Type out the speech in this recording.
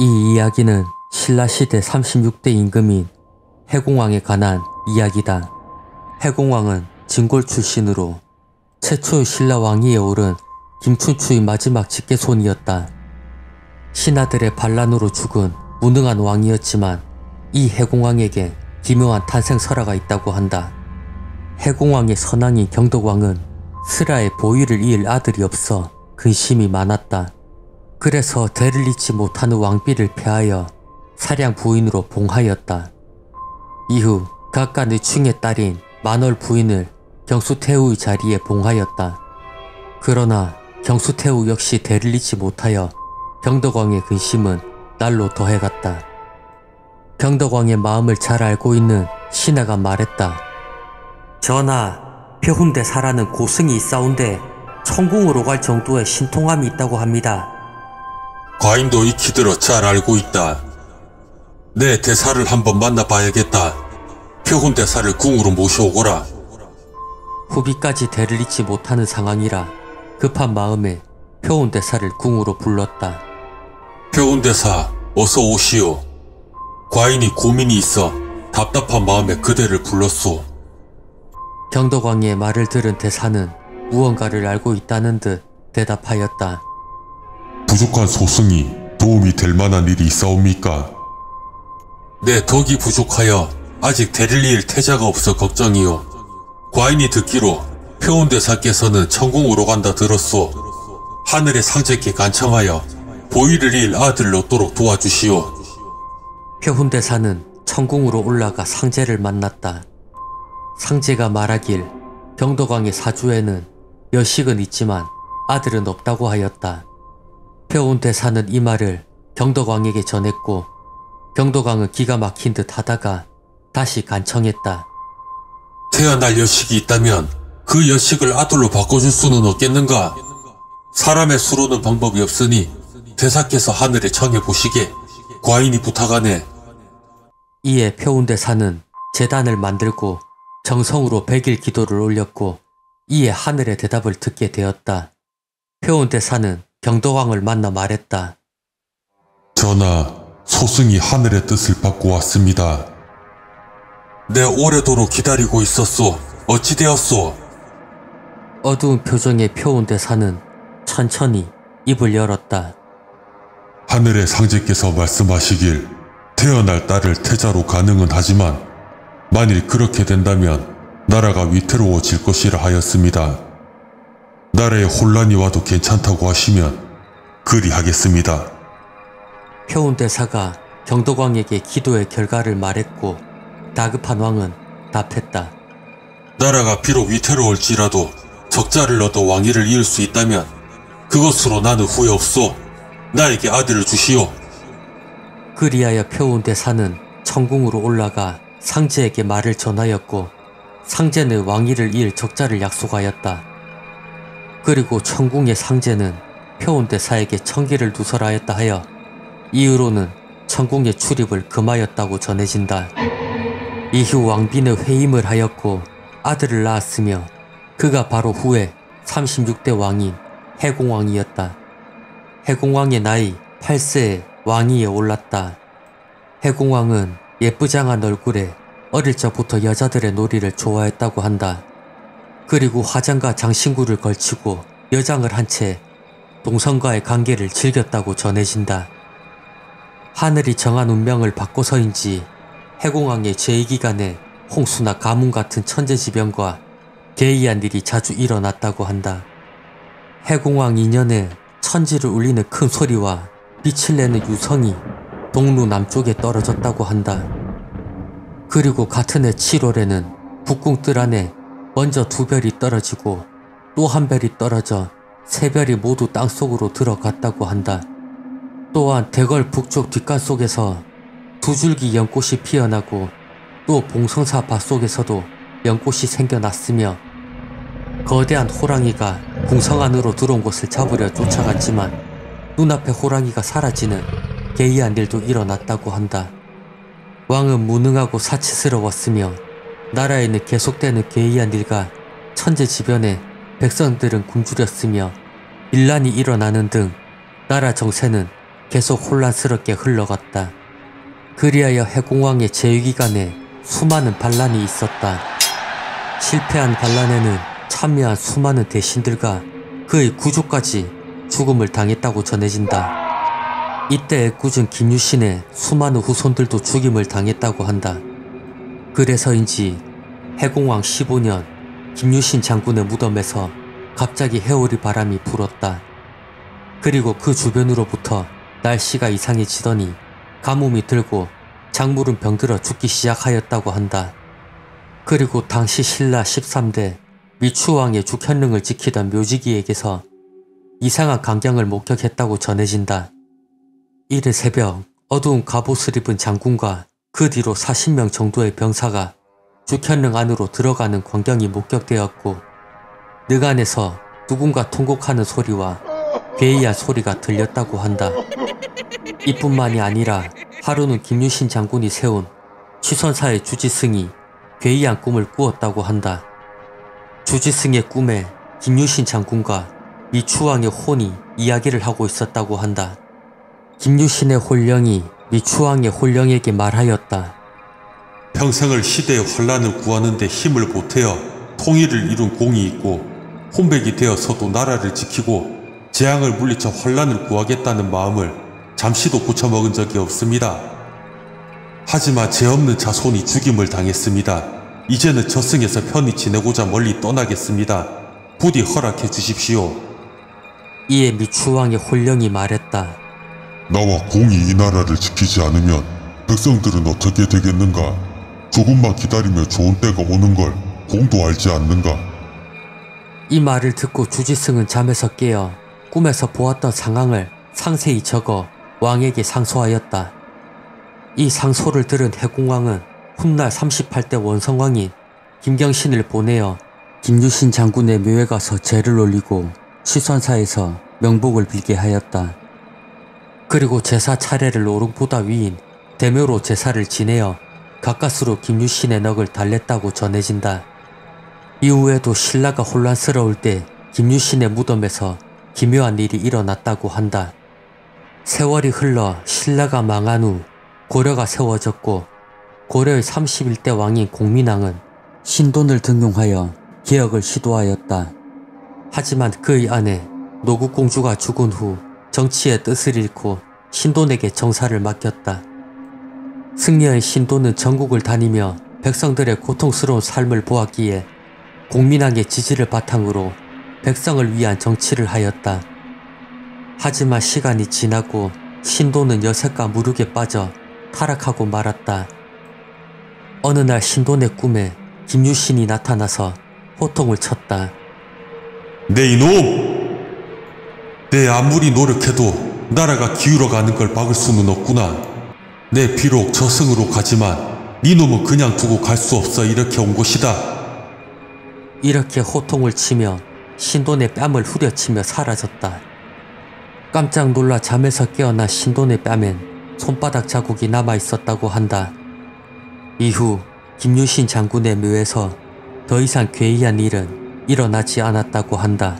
이 이야기는 신라시대 36대 임금인 해공왕에 관한 이야기다. 해공왕은 진골 출신으로 최초의 신라 왕위에 오른 김춘추의 마지막 직계손이었다. 신하들의 반란으로 죽은 무능한 왕이었지만 이 해공왕에게 기묘한 탄생 설화가 있다고 한다. 해공왕의 선왕인 경덕왕은 슬하의 보위를 이을 아들이 없어 근심이 많았다. 그래서 대를 잇지 못하는 왕비를 폐하여 사량 부인으로 봉하였다. 이후 각간의 충의 딸인 만월 부인을 경수태후의 자리에 봉하였다. 그러나 경수태후 역시 대를 잇지 못하여 경덕왕의 근심은 날로 더해갔다. 경덕왕의 마음을 잘 알고 있는 신하가 말했다. 전하, 표훈대사라는 고승이 있사온데 천궁으로 갈 정도의 신통함이 있다고 합니다. 과인도 익히 들어 잘 알고 있다. 내 대사를 한번 만나봐야겠다. 표훈대사를 궁으로 모셔오거라. 후비까지 대를 잇지 못하는 상황이라 급한 마음에 표훈대사를 궁으로 불렀다. 표훈대사, 어서 오시오. 과인이 고민이 있어 답답한 마음에 그대를 불렀소. 경덕왕의 말을 들은 대사는 무언가를 알고 있다는 듯 대답하였다. 부족한 소승이 도움이 될 만한 일이 있사옵니까? 내 덕이 부족하여 아직 대를 이을 태자가 없어 걱정이오. 과인이 듣기로 표훈대사께서는 천궁으로 간다 들었소. 하늘의 상제께 간청하여 보위를 이을 아들을 얻도록 도와주시오. 표훈대사는 천궁으로 올라가 상제를 만났다. 상제가 말하길 경덕왕의 사주에는 여식은 있지만 아들은 없다고 하였다. 표훈대사는 이 말을 경덕왕에게 전했고 경덕왕은 기가 막힌 듯 하다가 다시 간청했다. 태어날 여식이 있다면 그 여식을 아들로 바꿔줄 수는 없겠는가? 사람의 수로는 방법이 없으니 대사께서 하늘에 청해보시게 과인이 부탁하네. 이에 표훈대사는 제단을 만들고 정성으로 100일 기도를 올렸고 이에 하늘의 대답을 듣게 되었다. 표훈대사는 경덕왕을 만나 말했다. 전하, 소승이 하늘의 뜻을 받고 왔습니다. 내 오래도록 기다리고 있었소. 어찌 되었소? 어두운 표정의 표훈대사는 천천히 입을 열었다. 하늘의 상제께서 말씀하시길 태어날 딸을 태자로 가능은 하지만 만일 그렇게 된다면 나라가 위태로워질 것이라 하였습니다. 나라에 혼란이 와도 괜찮다고 하시면 그리하겠습니다. 표훈대사가 경덕왕에게 기도의 결과를 말했고 다급한 왕은 답했다. 나라가 비록 위태로울지라도 적자를 얻어 왕위를 이을 수 있다면 그것으로 나는 후회 없소. 나에게 아들을 주시오. 그리하여 표훈대사는 천궁으로 올라가 상제에게 말을 전하였고 상제는 왕위를 이을 적자를 약속하였다. 그리고 천궁의 상제는 표훈대사에게 청기를 누설하였다 하여 이후로는 천궁의 출입을 금하였다고 전해진다. 이후 왕비는 회임을 하였고 아들을 낳았으며 그가 바로 후에 36대 왕인 해공왕이었다. 해공왕의 나이 8세에 왕위에 올랐다. 해공왕은 예쁘장한 얼굴에 어릴 적부터 여자들의 놀이를 좋아했다고 한다. 그리고 화장과 장신구를 걸치고 여장을 한 채 동성과의 관계를 즐겼다고 전해진다. 하늘이 정한 운명을 받고서인지 해공왕의 제2기간에 홍수나 가뭄 같은 천재지변과 괴이한 일이 자주 일어났다고 한다. 해공왕 2년에 천지를 울리는 큰 소리와 빛을 내는 유성이 동루 남쪽에 떨어졌다고 한다. 그리고 같은 해 7월에는 북궁뜰 안에 먼저 2별이 떨어지고 또 한 별이 떨어져 3별이 모두 땅속으로 들어갔다고 한다. 또한 대궐 북쪽 뒷간 속에서 2줄기 연꽃이 피어나고 또 봉성사 밭 속에서도 연꽃이 생겨났으며 거대한 호랑이가 궁성 안으로 들어온 것을 잡으려 쫓아갔지만 눈앞에 호랑이가 사라지는 괴이한 일도 일어났다고 한다. 왕은 무능하고 사치스러웠으며 나라에는 계속되는 괴이한 일과 천재지변에 백성들은 굶주렸으며 일난이 일어나는 등 나라 정세는 계속 혼란스럽게 흘러갔다. 그리하여 해공왕의 재위기간에 수많은 반란이 있었다. 실패한 반란에는 참여한 수많은 대신들과 그의 구조까지 죽음을 당했다고 전해진다. 이때 애꿎은 김유신의 수많은 후손들도 죽임을 당했다고 한다. 그래서인지 해공왕 15년 김유신 장군의 무덤에서 갑자기 해오리 바람이 불었다. 그리고 그 주변으로부터 날씨가 이상해지더니 가뭄이 들고 작물은 병들어 죽기 시작하였다고 한다. 그리고 당시 신라 13대 미추왕의 죽현릉을 지키던 묘지기에게서 이상한 광경을 목격했다고 전해진다. 이른 새벽 어두운 갑옷을 입은 장군과 그 뒤로 40명 정도의 병사가 죽현릉 안으로 들어가는 광경이 목격되었고 능 안에서 누군가 통곡하는 소리와 괴이한 소리가 들렸다고 한다. 이뿐만이 아니라 하루는 김유신 장군이 세운 취선사의 주지승이 괴이한 꿈을 꾸었다고 한다. 주지승의 꿈에 김유신 장군과 미추왕의 혼이 이야기를 하고 있었다고 한다. 김유신의 혼령이 미추왕의 혼령에게 말하였다. 평생을 시대의 환란을 구하는 데 힘을 보태어 통일을 이룬 공이 있고 혼백이 되어서도 나라를 지키고 재앙을 물리쳐 환란을 구하겠다는 마음을 잠시도 고쳐먹은 적이 없습니다. 하지만 죄 없는 자손이 죽임을 당했습니다. 이제는 저승에서 편히 지내고자 멀리 떠나겠습니다. 부디 허락해 주십시오. 이에 미추왕의 혼령이 말했다. 나와 공이 이 나라를 지키지 않으면 백성들은 어떻게 되겠는가? 조금만 기다리면 좋은 때가 오는 걸 공도 알지 않는가? 이 말을 듣고 주지승은 잠에서 깨어 꿈에서 보았던 상황을 상세히 적어 왕에게 상소하였다. 이 상소를 들은 해공왕은 훗날 38대 원성왕인 김경신을 보내어 김유신 장군의 묘에 가서 제를 올리고 시선사에서 명복을 빌게 하였다. 그리고 제사 차례를 오름보다 위인 대묘로 제사를 지내어 가까스로 김유신의 넋을 달랬다고 전해진다. 이후에도 신라가 혼란스러울 때 김유신의 무덤에서 기묘한 일이 일어났다고 한다. 세월이 흘러 신라가 망한 후 고려가 세워졌고 고려의 31대 왕인 공민왕은 신돈을 등용하여 개혁을 시도하였다. 하지만 그의 아내 노국공주가 죽은 후 정치의 뜻을 잃고 신돈에게 정사를 맡겼다. 승려인 신돈은 전국을 다니며 백성들의 고통스러운 삶을 보았기에 공민왕의 지지를 바탕으로 백성을 위한 정치를 하였다. 하지만 시간이 지나고 신돈은 여색과 무력에 빠져 타락하고 말았다. 어느 날 신돈의 꿈에 김유신이 나타나서 호통을 쳤다. 내 이놈! 내 아무리 노력해도 나라가 기울어가는 걸 막을 수는 없구나. 내 비록 저승으로 가지만 네 놈은 그냥 두고 갈 수 없어 이렇게 온 것이다. 이렇게 호통을 치며 신돈의 뺨을 후려치며 사라졌다. 깜짝 놀라 잠에서 깨어난 신돈의 뺨엔 손바닥 자국이 남아있었다고 한다. 이후 김유신 장군의 묘에서 더 이상 괴이한 일은 일어나지 않았다고 한다.